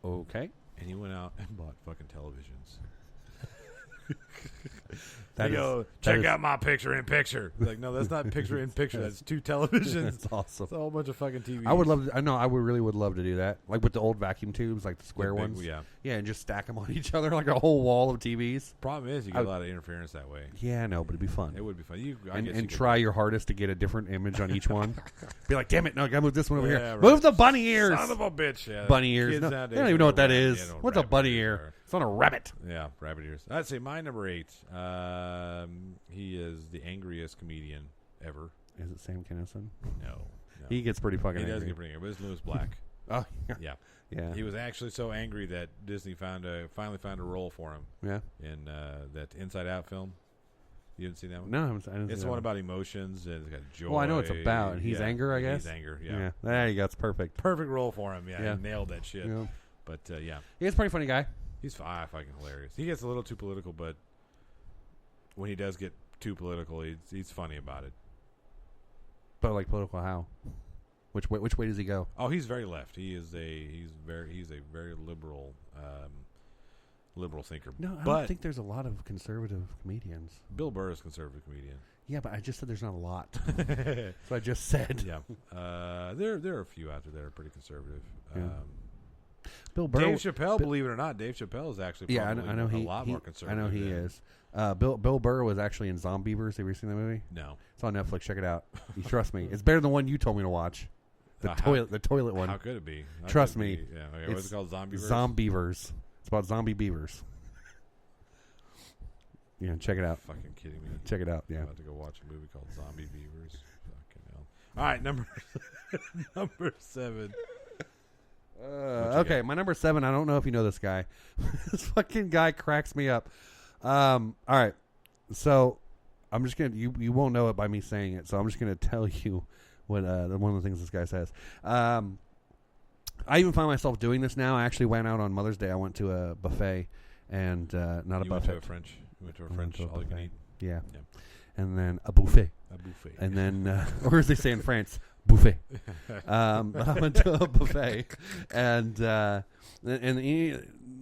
Okay. And he went out and bought fucking televisions. Check out my picture-in-picture. Like, no, that's not picture-in-picture. That's 2 televisions. That's awesome. It's a whole bunch of fucking TVs. I would love to. I know. I would really would love to do that. Like with the old vacuum tubes, like the square big, ones. yeah. Yeah, and just stack them on each other like a whole wall of TVs. Problem is, you get a lot of interference that way. Yeah, I know, but it'd be fun. It would be fun. And try your hardest to get a different image on each one. Be like, damn it, no, I gotta move this one over here. Right. Move the bunny ears. Son of a bitch. Yeah. Bunny ears. No, they don't even know what that is. What's a bunny ear? It's on a rabbit. Yeah, rabbit ears. I'd say my number 8. He is the angriest comedian ever. Is it Sam Kinison? No. He gets pretty fucking angry. He does get pretty angry, but it's Lewis Black. Oh, yeah. Yeah. He was actually so angry that Disney finally found a role for him. Yeah. In that Inside Out film. You didn't see that one? No, I didn't it's see the one that about emotions. And it's got joy. Well, I know what it's about. He's anger, I guess. He's anger, yeah. Yeah. There you go. It's perfect. Perfect role for him. Yeah. He nailed that shit. Yeah. But, yeah. He's a pretty funny guy. He's fucking hilarious. He gets a little too political, but when he does get too political, he's funny about it. But like political how? Which way does he go? Oh, he's very left. He's a very liberal thinker. No, I don't think there's a lot of conservative comedians. Bill Burr is a conservative comedian. Yeah, but I just said there's not a lot. That's what I just said. Yeah, there are a few out there that are pretty conservative. Yeah. Bill Burr, Dave Chappelle, believe it or not, Dave Chappelle is actually probably I know a lot more conservative. I know he is. Bill Burr was actually in Zombievers. Have you seen that movie? No, it's on Netflix. Check it out. You trust me, it's better than the one you told me to watch. The toilet one. How could it be? Trust me. Yeah. Okay, what's it called? Zombievers. Zombievers. It's about zombie beavers. Yeah, check it out. Fucking kidding me. Check it out. Yeah. I'm about to go watch a movie called Zombie Beavers. Fucking hell. All right, number 7. Okay, my number 7. I don't know if you know this guy. This fucking guy cracks me up. All right, so I'm just gonna you won't know it by me saying it, so I'm just gonna tell you what one of the things this guy says. I even find myself doing this now. I actually went out on Mother's Day. I went to a buffet, and not a buffet. Went to a French all you can eat. Yeah. And then a buffet. And then, or as they say in France, buffet. I went to a buffet, and the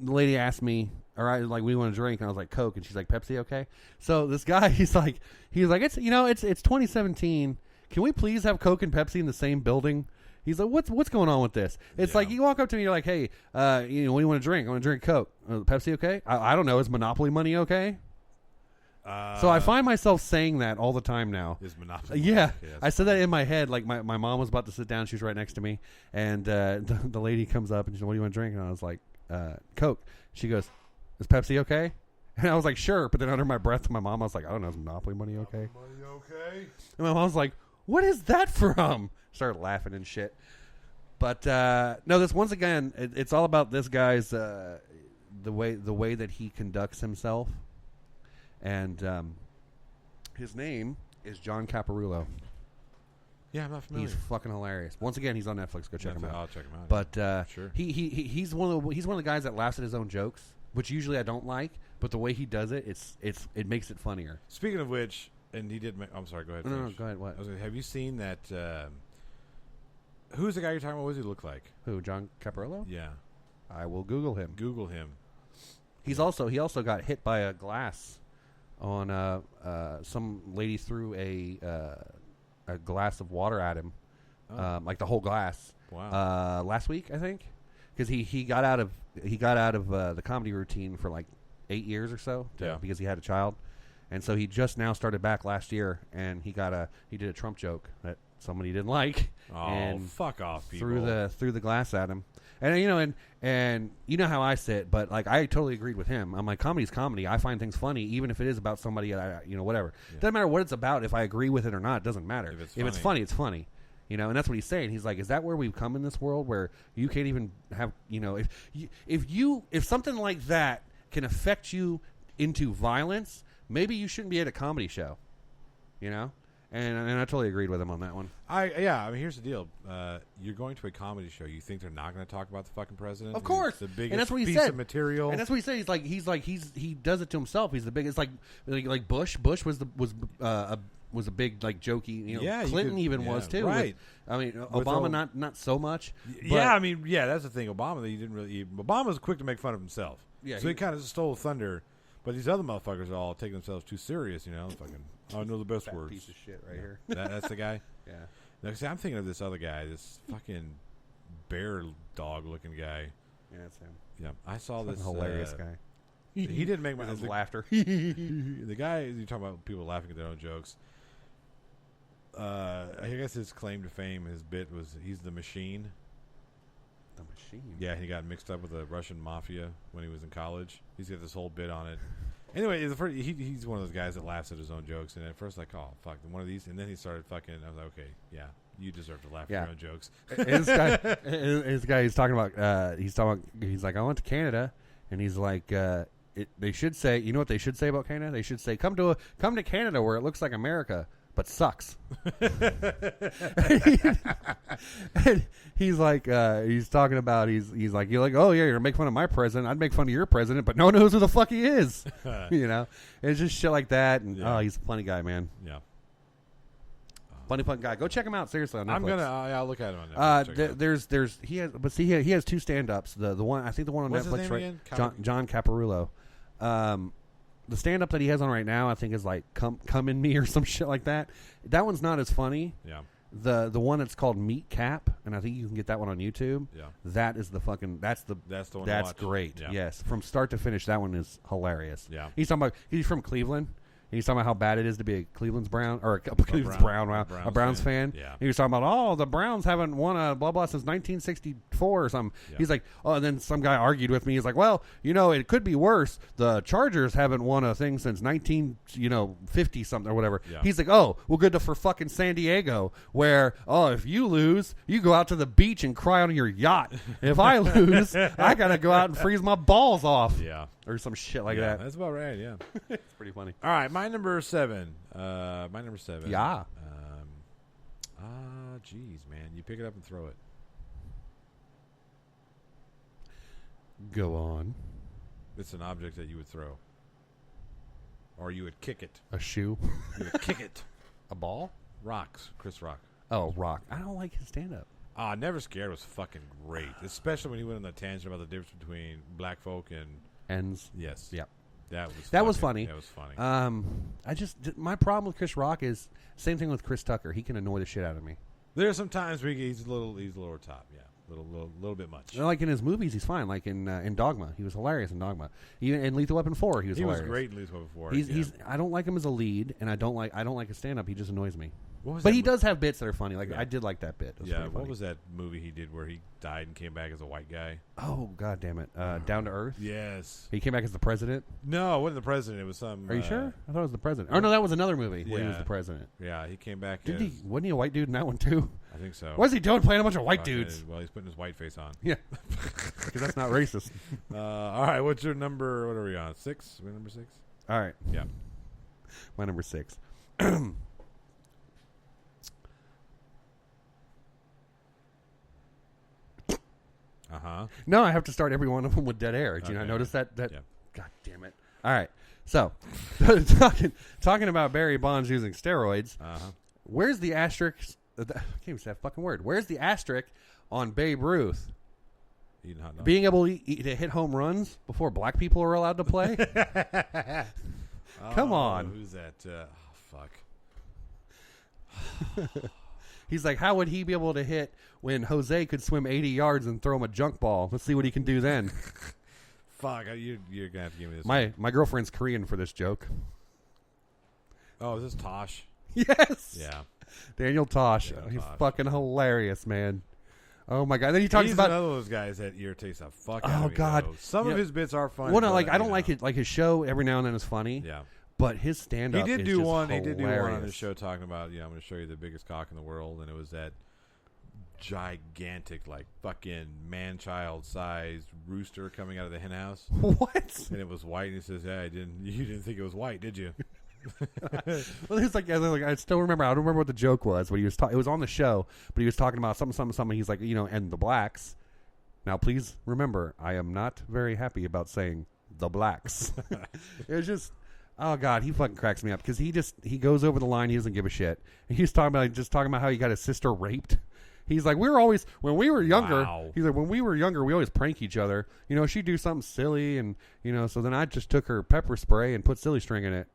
lady asked me, all right, like, we want to drink, and I was like, Coke, and she's like, Pepsi, okay? So this guy, he's like, it's 2017. Can we please have Coke and Pepsi in the same building? He's like, what's going on with this? It's like you walk up to me, you're like, hey, what do you want to drink? I want to drink Coke. Pepsi, okay? I don't know. Is Monopoly money okay? So I find myself saying that all the time now. Is Monopoly? Yeah, I said that in my head. Like my mom was about to sit down. She was right next to me, and the lady comes up and she said, "What do you want to drink?" And I was like, "Coke." She goes, "Is Pepsi okay?" And I was like, "Sure." But then under my breath to my mom, I was like, "I don't know. Is Monopoly money okay?" Money okay? And my mom was like, "What is that from?" Started laughing and shit. But no, this once again, it's all about this guy's the way that he conducts himself. And his name is John Caparulo. Yeah, I'm not familiar. He's fucking hilarious. Once again, he's on Netflix. Go check him out. I'll check him out. But sure. he's one of the guys that laughs at his own jokes, which usually I don't like. But the way he does it, it makes it funnier. Speaking of which, and he did. I'm sorry. Go ahead. No, go ahead. What? Have you seen that? Who's the guy you're talking about? What does he look like? Who? John Caparulo? Yeah. I will Google him. Google him. He also got hit by a glass on some lady threw a glass of water at him, like the whole glass. Wow. Last week, I think, because he got out of the comedy routine for like 8 years or so, because he had a child, and so he just now started back last year, and he did a Trump joke that somebody didn't like. Oh, and fuck off, people! Threw the glass at him. And and you know how I sit, but like I totally agreed with him. I'm like, comedy's comedy. I find things funny, even if it is about somebody whatever. Yeah. Doesn't matter what it's about. If I agree with it or not, it doesn't matter. If it's funny, it's funny. And that's what he's saying. He's like, is that where we've come in this world where you can't even have, if something like that can affect you into violence, maybe you shouldn't be at a comedy show, And I totally agreed with him on that one. I mean, here's the deal. You're going to a comedy show. You think they're not going to talk about the fucking president? Of course. The biggest and that's what he piece said. of material. And that's what he said. He does it to himself. He's the biggest. Like Bush. Bush was was a big like jokey. You know, Yeah, Clinton even was too. Right. I mean, Obama not so much. Yeah, I mean, that's the thing. Obama, he didn't really. Obama was quick to make fun of himself. Yeah, so he kind of stole thunder. But these other motherfuckers are all taking themselves too serious. You know, fucking. I know the best words. Piece of shit right here. That's the guy. Yeah. Now, see, I'm thinking of this other guy, this fucking bear dog looking guy. Yeah, that's him. Yeah, I saw this hilarious guy. He didn't make my his laughter. The guy you talking about people laughing at their own jokes. I guess his claim to fame, his bit was he's the machine. The machine. Yeah, he got mixed up with the Russian mafia when he was in college. He's got this whole bit on it. Anyway, he's one of those guys that laughs at his own jokes. And at first, like, oh fuck, one of these. And then he started fucking. I was like, okay, yeah, you deserve to laugh at your own jokes. This guy, he's talking about. He's like, I went to Canada, and he's like, they should say, you know what they should say about Canada? They should say, come to Canada where it looks like America but sucks. And he's like, he's talking about, he's like, you're like, oh yeah, you're gonna make fun of my president. I'd make fun of your president, but no one knows who the fuck he is. You know, it's just shit like that. And he's a funny guy, man. Yeah. Funny guy. Go check him out seriously on Netflix. I'll look at him on Netflix. He has two stand-ups. The one I think the one on What's Netflix, his name right? again? John Caparulo. The stand-up that he has on right now, I think, is like "Come in Me" or some shit like that. That one's not as funny. Yeah. The one that's called Meat Cap, and I think you can get that one on YouTube. Yeah. That is the fucking that's the one. That's great. Yeah. Yes, from start to finish, that one is hilarious. Yeah. He's from Cleveland. And he's talking about how bad it is to be a Cleveland's Browns fan. Yeah. He was talking about, the Browns haven't won a blah blah since 1964 or something. Yeah. He's like, and then some guy argued with me. He's like, well, it could be worse. The Chargers haven't won a thing since 1950 something or whatever. Yeah. He's like, oh, well, good for fucking San Diego, where if you lose, you go out to the beach and cry on your yacht. If I lose, I gotta go out and freeze my balls off. Yeah. Or some shit like that. That's about right, yeah. It's pretty funny. All right, my number 7. Yeah. Jeez, man. You pick it up and throw it. Go on. It's an object that you would throw. Or you would kick it. A shoe? You would kick it. A ball? Rocks. Chris Rock. Oh, Rock. I don't like his stand-up. Never Scared was fucking great. Especially when he went on the tangent about the difference between black folk and... Ends. Yes. Yep. That was funny. That was funny. My problem with Chris Rock is same thing with Chris Tucker. He can annoy the shit out of me. There are some times where he's a little over top. Yeah, little bit much. Like in his movies, he's fine. Like in Dogma, he was hilarious in Dogma. Even in Lethal Weapon 4, he was hilarious. He was great in Lethal Weapon 4. He's I don't like him as a lead, and I don't like his stand up. He just annoys me. But he does have bits that are funny. Like I did like that bit. What was that movie he did where he died and came back as a white guy? Oh, god damn it! Down to Earth. Yes. He came back as the president. No, it wasn't the president. It was some. Are you sure? I thought it was the president. Oh no, that was another movie where he was the president. Yeah, he came back. Wasn't he a white dude in that one too? I think so. What's he doing playing a bunch of white dudes? Well, he's putting his white face on. Yeah, because that's not racist. All right, what's your number? What are we on? 6? We're number 6. All right. Yeah. My number 6. No, I have to start every one of them with dead air. Did you not notice that? Yeah. God damn it! All right, so talking about Barry Bonds using steroids. Where's the asterisk? I can't even say that fucking word. Where's the asterisk on Babe Ruth being able to hit home runs before black people are allowed to play? Come on. Who's that? Fuck. He's like, how would he be able to hit when Jose could swim 80 yards and throw him a junk ball? Let's see what he can do then. Fuck, you're going to have to give me this. My girlfriend's Korean for this joke. Oh, is this Tosh? Yes. Yeah. Daniel Tosh. He's fucking hilarious, man. Oh, my God. Then he talks about... He's another of those guys that irritates the fuck out of me. Oh, God. Though. Some of his bits are funny. Well, no, I don't like it. Like his show every now and then is funny. Yeah. But his stand-up He did do one on his the show talking about, I'm going to show you the biggest cock in the world, and it was that gigantic, like, fucking man-child sized rooster coming out of the hen house. What? And it was white, and he says, "Yeah, you didn't think it was white, did you?" Well, he's like, I still remember. I don't remember what the joke was, but he was. It was on the show, but he was talking about something. He's like, and the blacks. Now, please remember, I am not very happy about saying the blacks. It was just. Oh God, he fucking cracks me up because he goes over the line. He doesn't give a shit. And he's talking about how he got his sister raped. He's like, when we were younger. Wow. He's like, when we were younger, we always prank each other. She'd do something silly, and so then I just took her pepper spray and put silly string in it.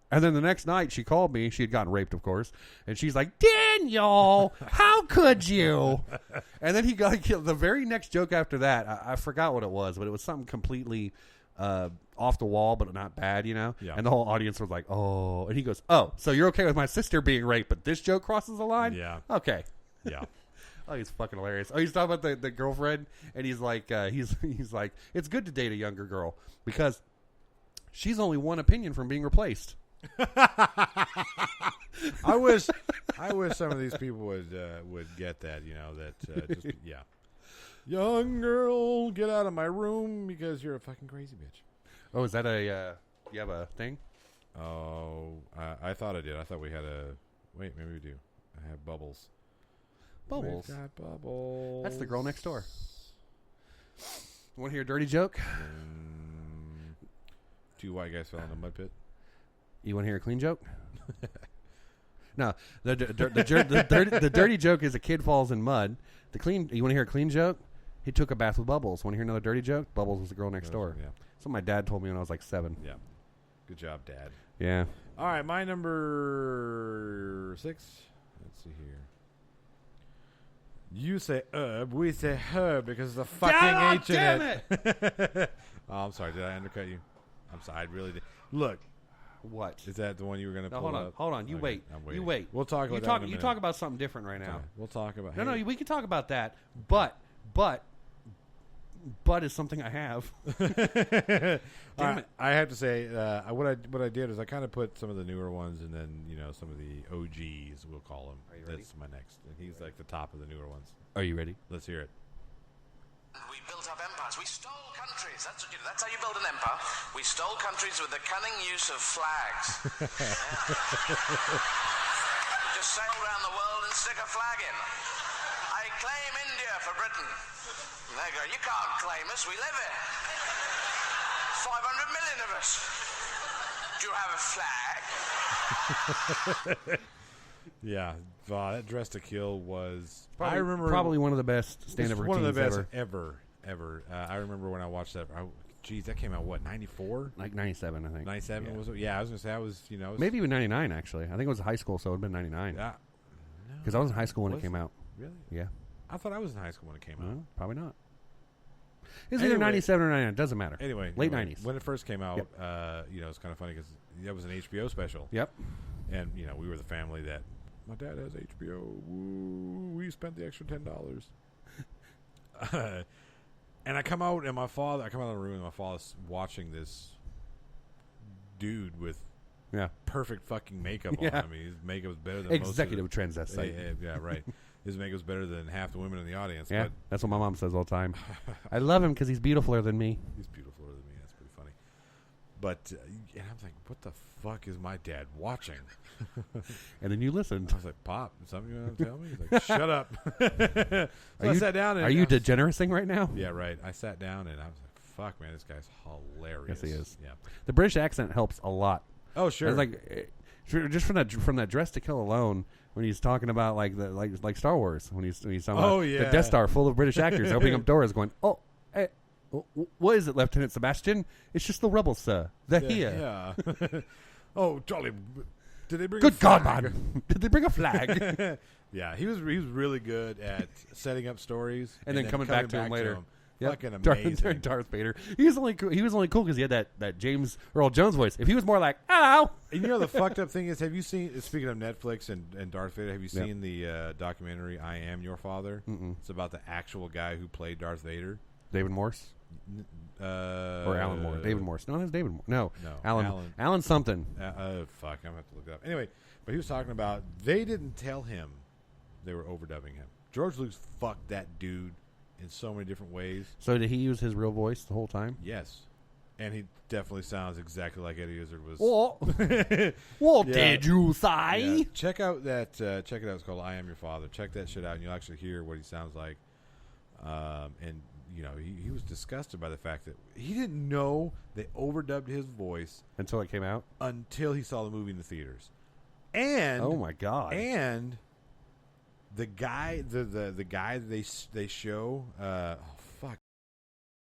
And then the next night she called me. She had gotten raped, of course, and she's like, Daniel, how could you? And then he got killed. The very next joke after that, I forgot what it was, but it was something completely off the wall, but not bad, Yeah. And the whole audience was like, oh. And he goes, oh, so you're okay with my sister being raped, but this joke crosses the line? Yeah. Okay. Yeah. Oh, he's fucking hilarious. Oh, he's talking about the girlfriend, and he's like, he's like, it's good to date a younger girl because she's only one opinion from being replaced. I wish some of these people would get that. Just yeah. Young girl, get out of my room because you're a fucking crazy bitch. Oh, is that you have a thing? Oh, I thought I did. I thought we had a. Wait, maybe we do. I have bubbles. Bubbles. We've got bubbles. That's the girl next door. Want to hear a dirty joke? 2 white guys fell in a mud pit. You want to hear a clean joke? No, the dirty joke is a kid falls in mud. The clean. You want to hear a clean joke? He took a bath with Bubbles. Want to hear another dirty joke? Bubbles was the girl next door. Yeah. Something my dad told me when I was like 7. Yeah. Good job, Dad. Yeah. All right, my number 6. Let's see here. You say herb, we say her because the fucking H in damn it. Oh, I'm sorry. Did I undercut you? I'm sorry. I really did. Look. What? Is that the one you were going to pull hold on. up? Hold on. You Okay, wait. I'm waiting. You wait. We'll talk about you that talk, in a You minute. talk about something different right now. Okay, we'll talk about... No, hey. we can talk about that. But is something I have. Damn it. I have to say, what I did is I kind of put some of the newer ones and then, some of the OGs, we'll call them. Are you ready? That's my next. And he's like the top of the newer ones. Are you ready? Let's hear it. We built up empires. We stole countries. That's how you build an empire. We stole countries with the cunning use of flags. Just sail around the world and stick a flag in. I claim India for Britain. And they go, you can't claim us. We live here. 500 million of us. Do you have a flag? Yeah, that Dress to Kill was... Probably, I remember... Probably one of the best stand-up routines one of the best ever. ever. I remember when I watched that... Geez, that came out, what, 94? Like 97, I think. 97 was it? Yeah, I was going to say, I was, maybe even 99, actually. I think it was high school, so it would have been 99. Yeah. Because I was in high school when it came out. Really? Yeah. I thought I was in high school when it came out. No, probably not. It's either 97 or 99. It doesn't matter. Anyway. Late 90s. When it first came out, Yep. It's kind of funny because that was an HBO special. Yep. And, we were the family that... My dad has HBO. Woo, we spent the extra $10. And I come out of the room and my father's watching this dude with perfect fucking makeup on. I mean, his makeup's better than Executive most of transvestite. Yeah, right. His makeup's better than half the women in the audience. Yeah, but that's what my mom says all the time. I love him because he's beautifuler than me. He's beautifuler than me. That's pretty funny. But and I'm like, what the fuck is my dad watching? And then you listened. I was like, Pop, something you want to tell me? He's like, shut up. I sat down. And are you degenerating right now? Yeah, right. I sat down and I was like, fuck, man, this guy's hilarious. Yes, he is. Yeah. The British accent helps a lot. Oh, sure. It's like just from that Dress to Kill alone, when he's talking about like Star Wars, when he's talking about the Death Star full of British actors opening up doors, going, oh, hey, what is it, Lieutenant Sebastian? It's just the rebels, sir. They're here. Yeah. Oh, Charlie, did they bring? Good God, man! Did they bring a flag? Yeah, he was really good at setting up stories and then coming back to him later. Yep. Fucking amazing. Darth Vader. He was only cool because he had that James Earl Jones voice. If he was more like, hello. And the fucked up thing is, have you seen, speaking of Netflix and Darth Vader, have you seen the documentary I Am Your Father? Mm-mm. It's about the actual guy who played Darth Vader. David Morse? Or Alan Moore? David Morse. No, that's David Moore. No. Alan something. Fuck, I'm going to have to look it up. Anyway, but he was talking about, they didn't tell him they were overdubbing him. George Lucas fucked that dude in so many different ways. So did he use his real voice the whole time? Yes. And he definitely sounds exactly like Eddie Izzard was. What did you say? Yeah. Check out that. Check it out. It's called I Am Your Father. Check that shit out, and you'll actually hear what he sounds like. And he was disgusted by the fact that he didn't know they overdubbed his voice until it came out, until he saw the movie in the theaters. And oh my god! And the guy, the guy they show,